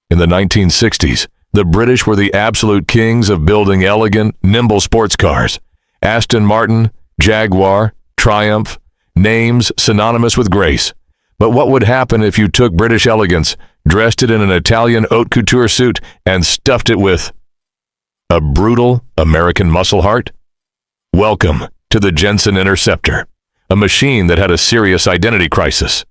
In the 1960s, the British were the absolute kings of building elegant, nimble sports cars. Aston Martin, Jaguar, Triumph, names synonymous with grace. But what would happen if you took British elegance, dressed it in an Italian haute couture suit, and stuffed it with a brutal American muscle heart? Welcome to the Jensen Interceptor, a machine that had a serious identity crisis.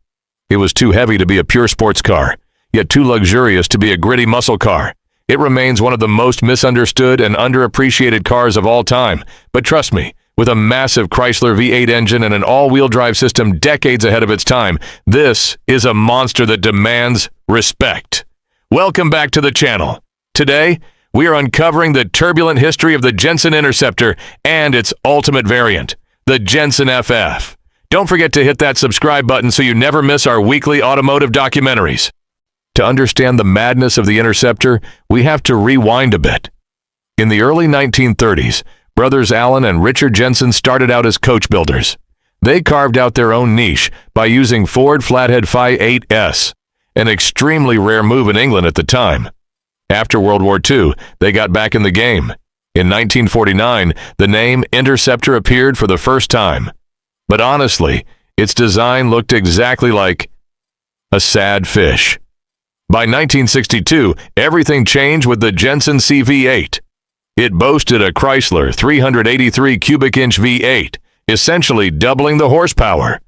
It was too heavy to be a pure sports car, yet too luxurious to be a gritty muscle car. It remains one of the most misunderstood and underappreciated cars of all time, but trust me, with a massive Chrysler V8 engine and an all-wheel drive system decades ahead of its time, this is a monster that demands respect. Welcome back to the channel. Today, we are uncovering the turbulent history of the Jensen Interceptor and its ultimate variant, the Jensen FF. Don't forget to hit that subscribe button so you never miss our weekly automotive documentaries. To understand the madness of the Interceptor, we have to rewind a bit. In the early 1930s, brothers Alan and Richard Jensen started out as coach builders. They carved out their own niche by using Ford Flathead Fi-8S, an extremely rare move in England at the time. After World War II, they got back in the game. In 1949, the name Interceptor appeared for the first time. But honestly, its design looked exactly like a sad fish. By 1962, everything changed with the Jensen CV8. It boasted a Chrysler 383 cubic inch V8, essentially doubling the horsepower.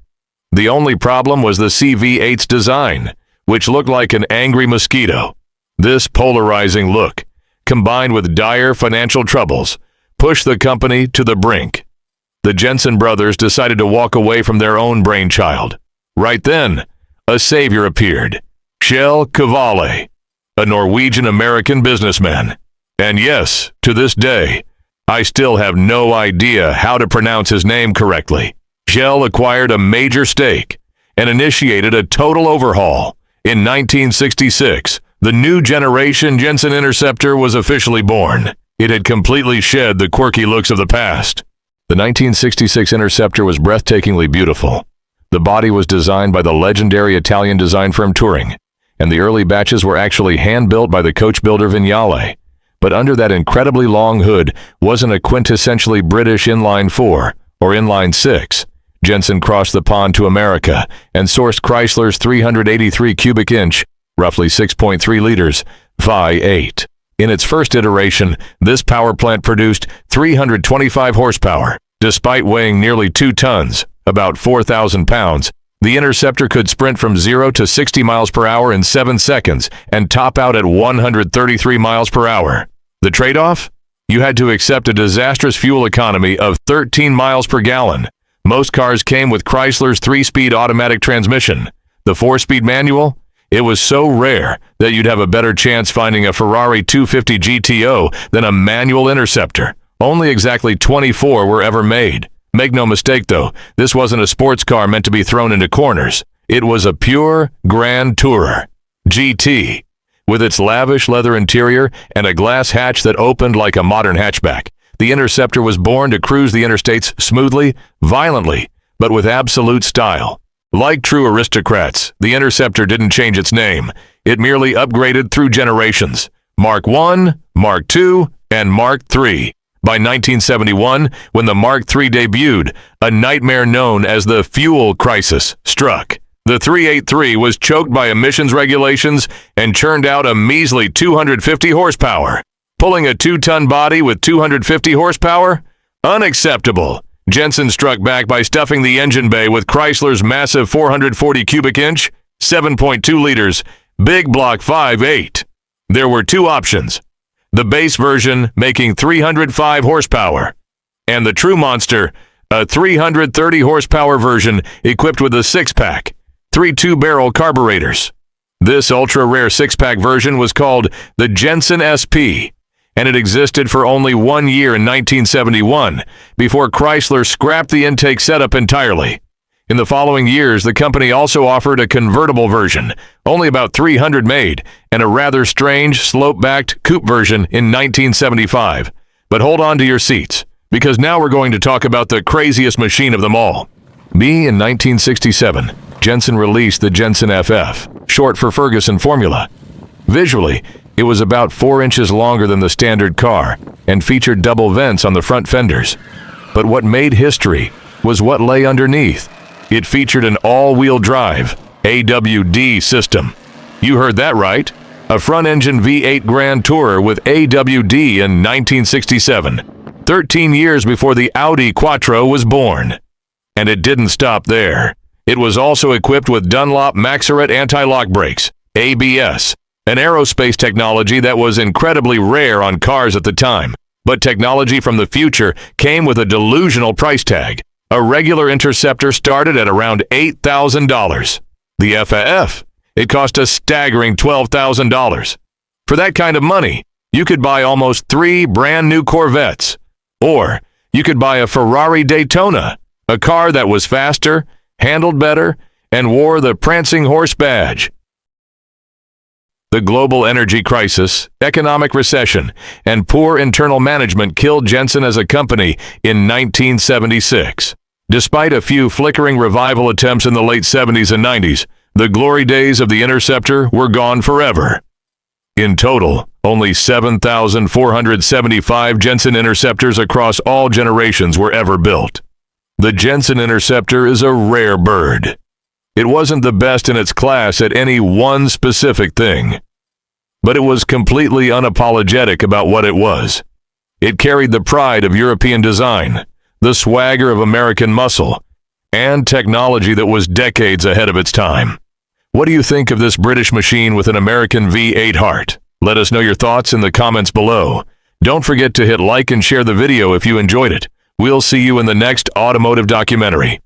The only problem was the CV8's design, which looked like an angry mosquito. This polarizing look, combined with dire financial troubles, pushed the company to the brink. The Jensen brothers decided to walk away from their own brainchild. Right then, a savior appeared. Kjell Kvalle, a Norwegian-American businessman. And yes, to this day, I still have no idea how to pronounce his name correctly. Kjell acquired a major stake and initiated a total overhaul. In 1966, the new generation Jensen Interceptor was officially born. It had completely shed the quirky looks of the past. The 1966 Interceptor was breathtakingly beautiful. The body was designed by the legendary Italian design firm Touring, and the early batches were actually hand-built by the coach builder Vignale. But under that incredibly long hood wasn't a quintessentially British inline 4 or inline 6. Jensen crossed the pond to America and sourced Chrysler's 383 cubic inch, roughly 6.3 liters, Vi-8. In its first iteration, this power plant produced 325 horsepower. Despite weighing nearly 2 tons, about 4,000 pounds, the Interceptor could sprint from 0 to 60 miles per hour in 7 seconds and top out at 133 miles per hour. The trade-off? You had to accept a disastrous fuel economy of 13 miles per gallon. Most cars came with Chrysler's 3-speed automatic transmission. The 4-speed manual? It was so rare that you'd have a better chance finding a Ferrari 250 GTO than a manual Interceptor. Only exactly 24 were ever made. Make no mistake though, this wasn't a sports car meant to be thrown into corners. It was a pure Grand Tourer GT, with its lavish leather interior and a glass hatch that opened like a modern hatchback. The Interceptor was born to cruise the interstates smoothly, violently, but with absolute style. Like true aristocrats, the Interceptor didn't change its name. It merely upgraded through generations. Mark I, Mark II, and Mark III. By 1971, when the Mark III debuted, a nightmare known as the fuel crisis struck. The 383 was choked by emissions regulations and churned out a measly 250 horsepower. Pulling a 2-ton body with 250 horsepower? Unacceptable. Jensen struck back by stuffing the engine bay with Chrysler's massive 440 cubic inch, 7.2 liters, big block 5.8. There were 2 options. The base version making 305 horsepower, and the true monster, a 330 horsepower version equipped with a 6-pack, 3 2-barrel carburetors. This ultra-rare 6-pack version was called the Jensen SP, and it existed for only 1 year in 1971, before Chrysler scrapped the intake setup entirely. In the following years, the company also offered a convertible version, only about 300 made, and a rather strange, slope-backed coupe version in 1975. But hold on to your seats, because now we're going to talk about the craziest machine of them all. In 1967, Jensen released the Jensen FF, short for Ferguson Formula. Visually, it was about 4 inches longer than the standard car and featured double vents on the front fenders. But what made history was what lay underneath. It featured an all-wheel drive AWD system. You heard that right. A front-engine V8 Grand Tourer with AWD in 1967, 13 years before the Audi Quattro was born. And it didn't stop there. It was also equipped with Dunlop Maxaret anti-lock brakes, ABS, an aerospace technology that was incredibly rare on cars at the time. But technology from the future came with a delusional price tag. A regular Interceptor started at around $8,000. The FF, it cost a staggering $12,000. For that kind of money, you could buy almost 3 brand new Corvettes. Or you could buy a Ferrari Daytona, a car that was faster, handled better, and wore the prancing horse badge. The global energy crisis, economic recession, and poor internal management killed Jensen as a company in 1976. Despite a few flickering revival attempts in the late 70s and 90s, the glory days of the Interceptor were gone forever. In total, only 7,475 Jensen Interceptors across all generations were ever built. The Jensen Interceptor is a rare bird. It wasn't the best in its class at any one specific thing, but it was completely unapologetic about what it was. It carried the pride of European design, the swagger of American muscle, and technology that was decades ahead of its time. What do you think of this British machine with an American V8 heart? Let us know your thoughts in the comments below. Don't forget to hit like and share the video if you enjoyed it. We'll see you in the next automotive documentary.